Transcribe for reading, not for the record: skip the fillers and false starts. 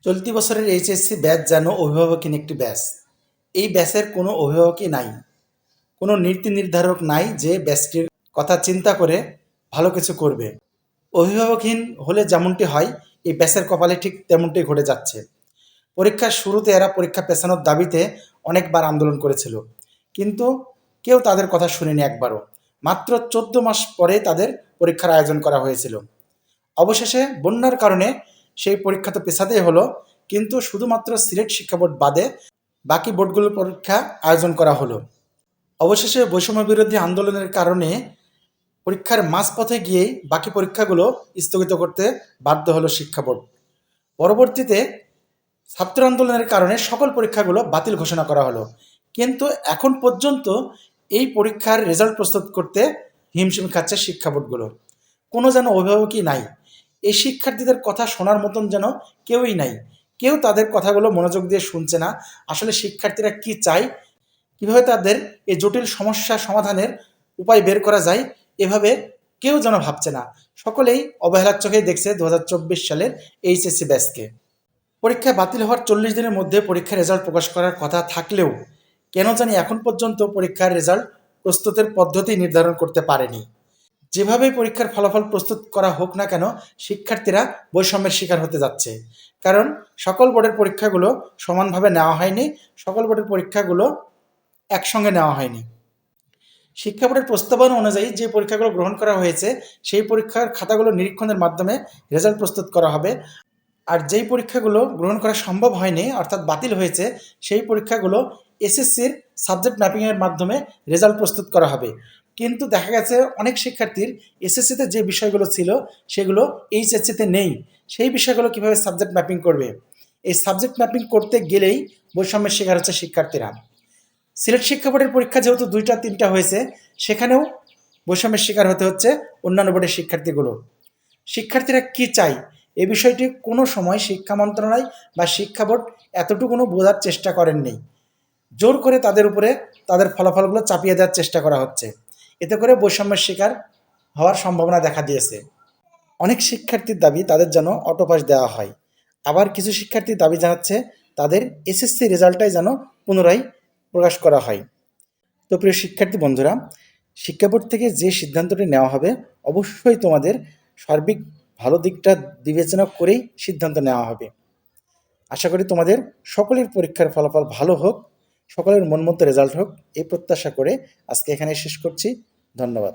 চলতি বছরের HSC batch যেন অভিভাবকহীন একটি ব্যাচ। এই ব্যাচের কোনো অভিভাবকই নাই, কোনো নীতি নির্ধারক নাই যে ব্যাচটির কথা চিন্তা করে ভালো কিছু করবে। অভিভাবকহীন হলে যেমনটি হয়, এই ব্যাচের কপালে ঠিক তেমনটি ঘটে যাচ্ছে। পরীক্ষার শুরুতে এরা পরীক্ষা পেছানোর দাবিতে অনেকবার আন্দোলন করেছিল, কিন্তু কেউ তাদের কথা শুনেনি একবারও। মাত্র 14 মাস পরে তাদের পরীক্ষার আয়োজন করা হয়েছিল। অবশেষে বন্যার কারণে সেই পরীক্ষা তো পেছাতেই হলো, কিন্তু শুধুমাত্র সিলেট শিক্ষা বোর্ড বাদে বাকি বোর্ডগুলোর পরীক্ষা আয়োজন করা হলো। অবশেষে বৈষম্য বিরোধী আন্দোলনের কারণে পরীক্ষার মাঝপথে গিয়েই বাকি পরীক্ষাগুলো স্থগিত করতে বাধ্য হলো শিক্ষা বোর্ড। পরবর্তীতে ছাত্র আন্দোলনের কারণে সকল পরীক্ষাগুলো বাতিল ঘোষণা করা হলো, কিন্তু এখন পর্যন্ত এই পরীক্ষার রেজাল্ট প্রস্তুত করতে হিমশিম খাচ্ছে শিক্ষা বোর্ডগুলো। কোনো যেন অভিভাবকই নাই, এই শিক্ষার্থীদের কথা শোনার মতন যেন কেউই নাই। কেউ তাদের কথাগুলো মনোযোগ দিয়ে শুনছে না। আসলে শিক্ষার্থীরা কি চায়, কীভাবে তাদের এই জটিল সমস্যা সমাধানের উপায় বের করা যায়, এভাবে কেউ যেন ভাবছে না। সকলেই অবহেলার চোখেই দেখছে 2024 সালের এইচএসসি ব্যাচকে। পরীক্ষা বাতিল হওয়ার 40 দিনের মধ্যে পরীক্ষার রেজাল্ট প্রকাশ করার কথা থাকলেও কেন জানি এখন পর্যন্ত পরীক্ষার রেজাল্ট প্রস্তুতের পদ্ধতি নির্ধারণ করতে পারেনি। যেভাবেই পরীক্ষার ফলাফল প্রস্তুত করা হোক না কেন, শিক্ষার্থীরা বৈষম্যের শিকার হতে যাচ্ছে। কারণ সকল বোর্ডের পরীক্ষাগুলো সমানভাবে নেওয়া হয়নি, সকল বোর্ডের পরীক্ষাগুলো একসঙ্গে নেওয়া হয়নি। শিক্ষা বোর্ডের প্রস্তাবনা অনুযায়ী যে পরীক্ষাগুলো গ্রহণ করা হয়েছে, সেই পরীক্ষার খাতাগুলো নিরীক্ষণের মাধ্যমে রেজাল্ট প্রস্তুত করা হবে। আর যেই পরীক্ষাগুলো গ্রহণ করা সম্ভব হয়নি, অর্থাৎ বাতিল হয়েছে, সেই পরীক্ষাগুলো এসএসসির সাবজেক্ট ম্যাপিংয়ের মাধ্যমে রেজাল্ট প্রস্তুত করা হবে। কিন্তু দেখা গেছে অনেক শিক্ষার্থীর এসএসসিতে যে বিষয়গুলো ছিল সেগুলো এইচএসসিতে নেই। সেই বিষয়গুলো কীভাবে সাবজেক্ট ম্যাপিং করবে? এই সাবজেক্ট ম্যাপিং করতে গেলেই বৈষম্যের শিকার হচ্ছে শিক্ষার্থীরা। সিলেট শিক্ষা বোর্ডের পরীক্ষা যেহেতু 2টা-3টা হয়েছে, সেখানেও বৈষম্যের শিকার হতে হচ্ছে অন্যান্য বোর্ডের শিক্ষার্থীগুলো। শিক্ষার্থীরা কি চায়, এ বিষয়টি কোনো সময় শিক্ষা মন্ত্রণালয় বা শিক্ষা বোর্ড এতটুকুনো বোঝার চেষ্টা করেননি। জোর করে তাদের উপরে তাদের ফলাফলগুলো চাপিয়ে দেওয়ার চেষ্টা করা হচ্ছে। এতে করে বৈষম্যের শিকার হওয়ার সম্ভাবনা দেখা দিয়েছে। অনেক শিক্ষার্থীর দাবি তাদের যেন অটো পাস দেওয়া হয়, আবার কিছু শিক্ষার্থীর দাবি জানাচ্ছে তাদের এসএসসি রেজাল্টটাই যেন পুনরায় প্রকাশ করা হয়। তো প্রিয় শিক্ষার্থী বন্ধুরা, শিক্ষা বোর্ড থেকে যে সিদ্ধান্তটি নেওয়া হবে, অবশ্যই তোমাদের সার্বিক ভালো দিকটা বিবেচনা করেই সিদ্ধান্ত নেওয়া হবে। আশা করি তোমাদের সকলের পরীক্ষার ফলাফল ভালো হোক, সকলের মন মতো রেজাল্ট হোক, এই প্রত্যাশা করে আজকে এখানে শেষ করছি। ধন্যবাদ।